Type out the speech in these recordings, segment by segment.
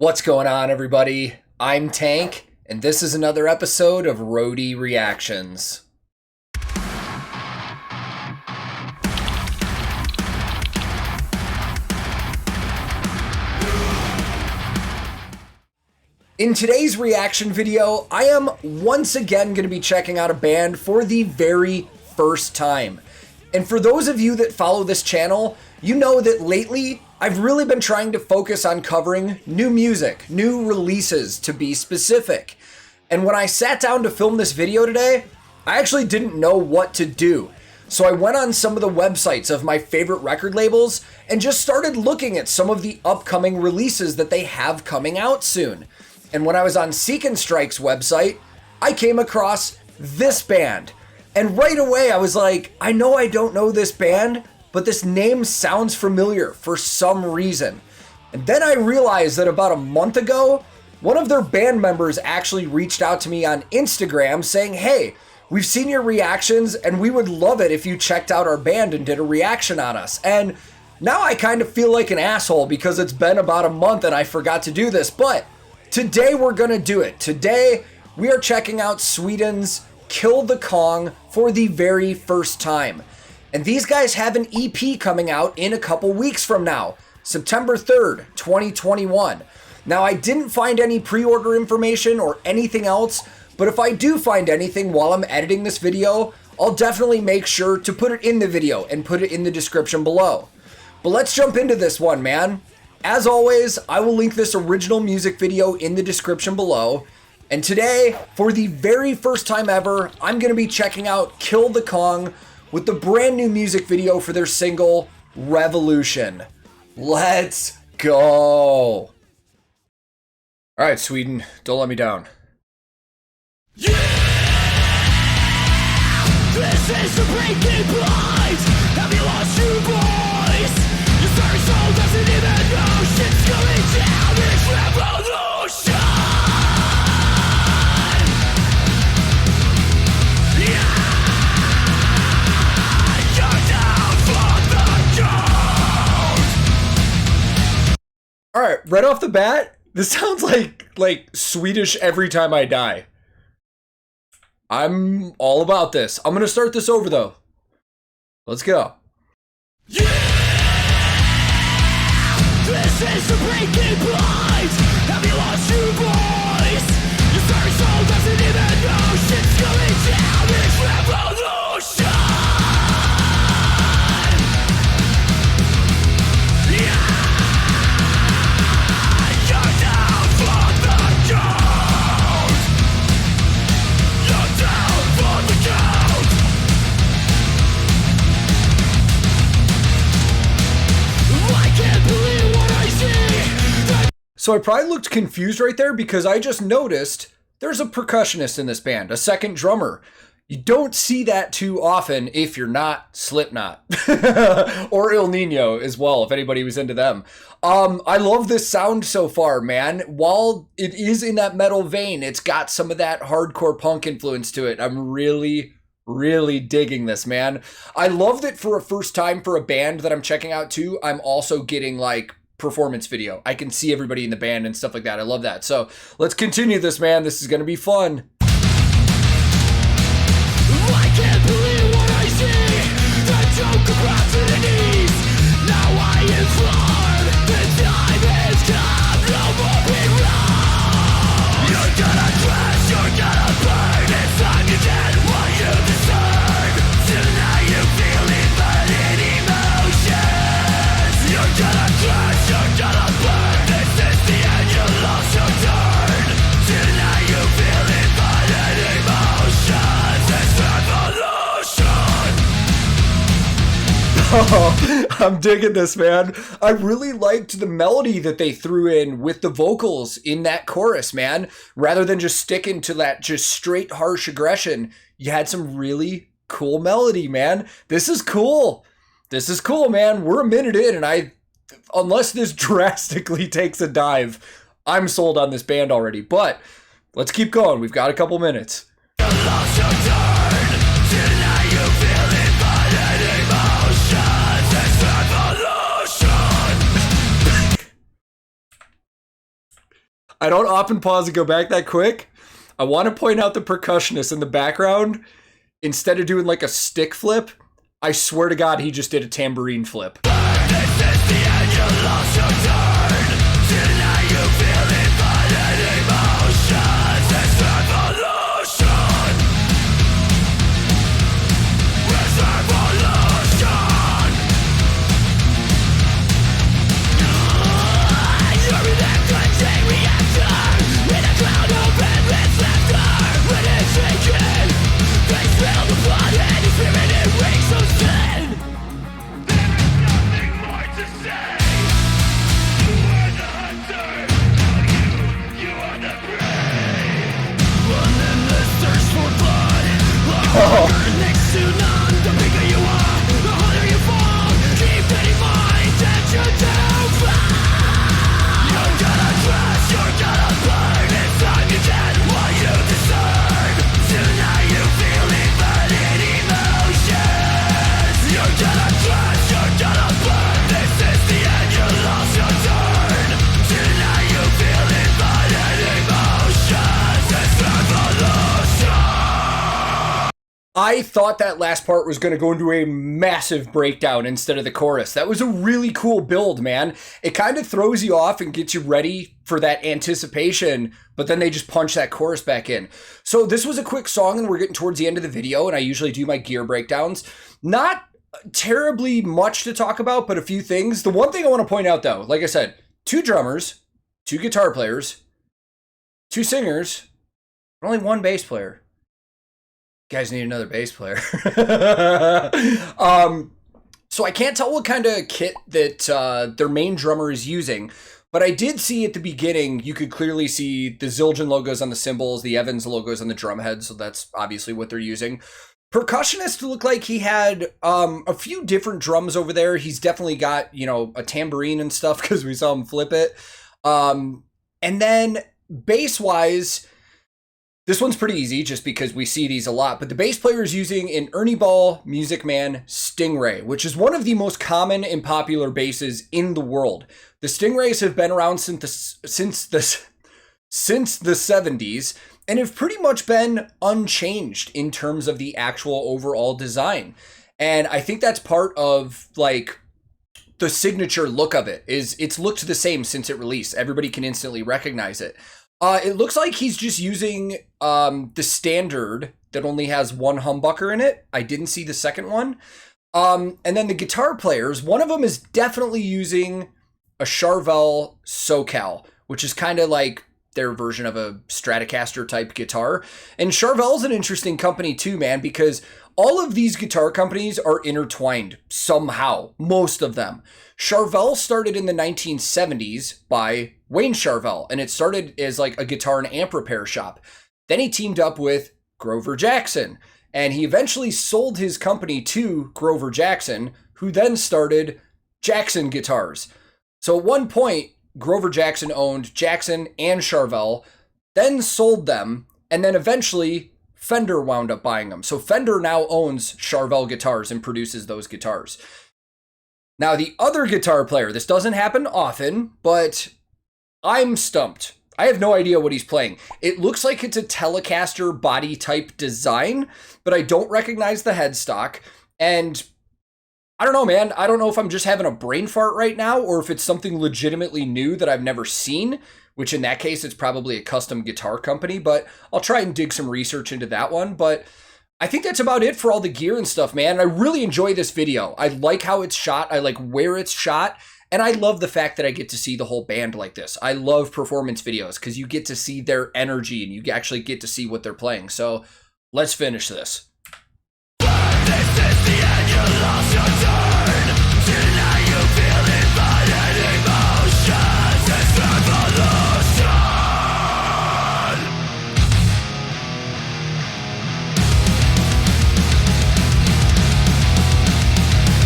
What's going on, everybody? I'm Tank, and this is another episode of Roadie Reactions. In today's reaction video, I am once again going to be checking out a band for the very first time. And for those of you that follow this channel, you know that lately I've really been trying to focus on covering new music, new releases to be specific. And when I sat down to film this video today, I actually didn't know what to do. So I went on some of the websites of my favorite record labels and just started looking at some of the upcoming releases that they have coming out soon. And when I was on Seek and Strike's website, I came across this band. And right away I was like, I know I don't know this band, but this name sounds familiar for some reason. And then I realized that about a month ago, one of their band members actually reached out to me on Instagram saying, hey, we've seen your reactions and we would love it if you checked out our band and did a reaction on us. And now I kind of feel like an asshole because it's been about a month and I forgot to do this, but today we're gonna do it. Today we are checking out Sweden's Kill the Kong for the very first time. And these guys have an EP coming out in a couple weeks from now, September 3rd, 2021. Now, I didn't find any pre-order information or anything else, but if I do find anything while I'm editing this video, I'll definitely make sure to put it in the video and put it in the description below. But let's jump into this one, man. As always, I will link this original music video in the description below. And today, for the very first time ever, I'm going to be checking out Kill the Kong with the brand new music video for their single, Revolution. Let's go. All right, Sweden, don't let me down. Yeah! This is the breaking point. Have you lost your voice? Your very soul doesn't even know shit's going down. It's revolution. All right, right off the bat, this sounds like Swedish Every Time I Die. I'm all about this. I'm gonna start this over though. Let's go. Yeah! This is the breaking point. Have you lost your voice? Your very soul doesn't even know shit's going down. It's revolution. So I probably looked confused right there because I just noticed there's a percussionist in this band, a second drummer. You don't see that too often if you're not Slipknot or Il Nino as well, if anybody was into them. I love this sound so far, man. While it is in that metal vein, it's got some of that hardcore punk influence to it. I'm really digging this, man. I love that for a first time for a band that I'm checking out too, I'm also getting like performance video. I can see everybody in the band and stuff like that. I love that. So let's continue this, man. This is going to be fun. I can't believe what I see. The joke brought to the knees. Now I inform. The time has come. No more being wrong. You're gonna crash. You're gonna burn. It's time you get what you deserve. Tonight you're feeling burning emotions. You're gonna crash. You're gonna burn. This is the end. You lost your turn. Tonight you're feeling burning emotions. It's revolution. Oh, I'm digging this, man. I really liked the melody that they threw in with the vocals in that chorus, man. Rather than just sticking to that just straight harsh aggression, you had some really cool melody, man. This is cool. This is cool, man. We're a minute in and unless this drastically takes a dive, I'm sold on this band already. But let's keep going. We've got a couple minutes. You lost your turn. Tonight you feeling burning emotions. It's revolution. I don't often pause and go back that quick. I want to point out the percussionist in the background. Instead of doing like a stick flip, I swear to God, he just did a tambourine flip. This is the end, you lost your turn. Tonight you feel invited emotions. It's revolution. It's revolution. You're in that chain reactor. In a cloud of endless laughter. When it's shaking, they smell the blood and you fear it, it rings so sad. There is nothing more to say. You are the hunter. You are the prey. One endless thirst for blood. Next to none, the bigger you are, the harder you fall. Keep it in mind that you do fly. You're gonna crash, you're gonna burn. It's time you get what you deserve. Tonight you feel invited emotions. You're gonna crash, you're gonna burn. This is the end, you lost your turn. Tonight you feel invited emotions. It's revolution. I thought that last part was going to go into a massive breakdown instead of the chorus. That was a really cool build, man. It kind of throws you off and gets you ready for that anticipation, but then they just punch that chorus back in. So this was a quick song and we're getting towards the end of the video, and I usually do my gear breakdowns. Not terribly much to talk about, but a few things. The one thing I want to point out though, like I said, 2 drummers, 2 guitar players, 2 singers, but only 1 bass player. Guys need another bass player. So I can't tell what kind of kit that their main drummer is using, but I did see at the beginning, you could clearly see the Zildjian logos on the cymbals, the Evans logos on the drum head, so that's obviously what they're using. Percussionist looked like he had a few different drums over there. He's definitely got, you know, a tambourine and stuff because we saw him flip it. And then bass-wise, this one's pretty easy just because we see these a lot, but the bass player is using an Ernie Ball Music Man Stingray, which is one of the most common and popular basses in the world. The Stingrays have been around since the 70s and have pretty much been unchanged in terms of the actual overall design. And I think that's part of like the signature look of it. Is it's looked the same since it released. Everybody can instantly recognize it. It looks like he's just using the standard that only has 1 humbucker in it. I didn't see the second one. And then the guitar players, one of them is definitely using a Charvel SoCal, which is kind of like their version of a Stratocaster type guitar. And Charvel's an interesting company too, man, because all of these guitar companies are intertwined somehow, most of them. Charvel started in the 1970s by Wayne Charvel, and it started as like a guitar and amp repair shop. Then he teamed up with Grover Jackson, and he eventually sold his company to Grover Jackson, who then started Jackson Guitars. So at one point, Grover Jackson owned Jackson and Charvel, then sold them, and then eventually Fender wound up buying them. So Fender now owns Charvel Guitars and produces those guitars. Now, the other guitar player, this doesn't happen often, but I'm stumped. I have no idea what he's playing. It looks like it's a Telecaster body type design, but I don't recognize the headstock. And I don't know, man. I don't know if I'm just having a brain fart right now or if it's something legitimately new that I've never seen, which in that case, it's probably a custom guitar company, but I'll try and dig some research into that one. But I think that's about it for all the gear and stuff, man. I really enjoy this video. I like how it's shot. I like where it's shot. And I love the fact that I get to see the whole band like this. I love performance videos because you get to see their energy and you actually get to see what they're playing. So let's finish this. This is the end, you lost your turn. Tonight you feel invited emotions. It's revolution.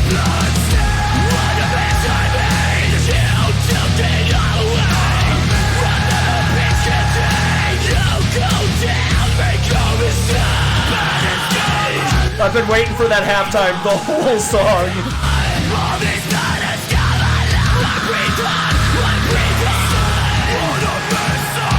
Bloodstain. What a mess I made. You took it away. What the bitch can take. You go down, make your mistake. But it's good. I've been waiting for that halftime the whole song. All these planets come alive. I breathe on, I breathe on. What a mess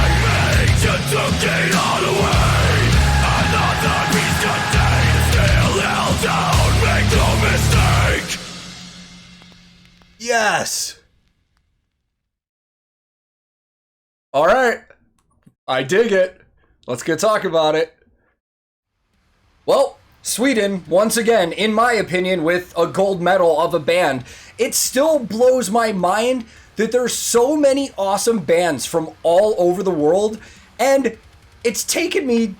Yes. All right. I dig it. Let's get talking about it. Well, Sweden, once again, in my opinion, with a gold medal of a band. It still blows my mind that there's so many awesome bands from all over the world, and it's taken me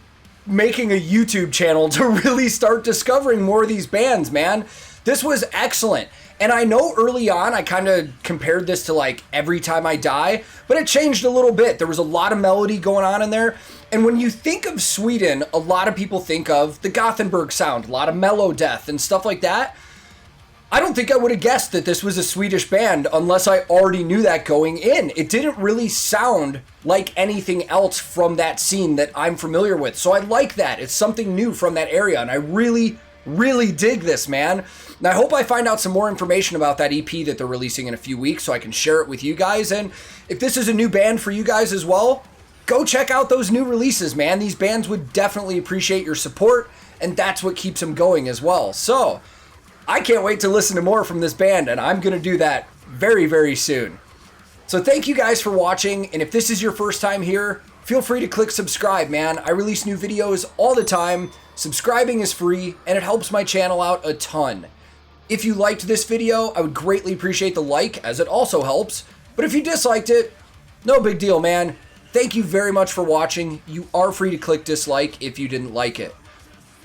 making a YouTube channel to really start discovering more of these bands, man. This was excellent. And I know early on I kind of compared this to like Every Time I Die, but it changed a little bit. There was a lot of melody going on in there. And when you think of Sweden, a lot of people think of the Gothenburg sound, a lot of mellow death and stuff like that. I don't think I would have guessed that this was a Swedish band unless I already knew that going in. It didn't really sound like anything else from that scene that I'm familiar with. So I like that. It's something new from that area, and I really dig this, man. And I hope I find out some more information about that EP that they're releasing in a few weeks so I can share it with you guys. And if this is a new band for you guys as well, go check out those new releases, man. These bands would definitely appreciate your support, and that's what keeps them going as well. So I can't wait to listen to more from this band, and I'm going to do that very soon. So thank you guys for watching, and if this is your first time here, feel free to click subscribe, man. I release new videos all the time. Subscribing is free, and it helps my channel out a ton. If you liked this video, I would greatly appreciate the like, as it also helps. But if you disliked it, no big deal, man. Thank you very much for watching. You are free to click dislike if you didn't like it.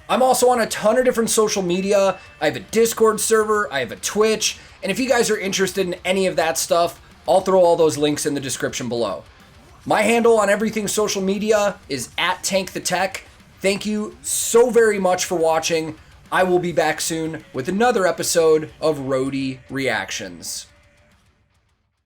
I'm also on a ton of different social media. I have a Discord server, I have a Twitch, and if you guys are interested in any of that stuff, I'll throw all those links in the description below. My handle on everything social media is @TankTheTech. Thank you so very much for watching. I will be back soon with another episode of Roadie Reactions.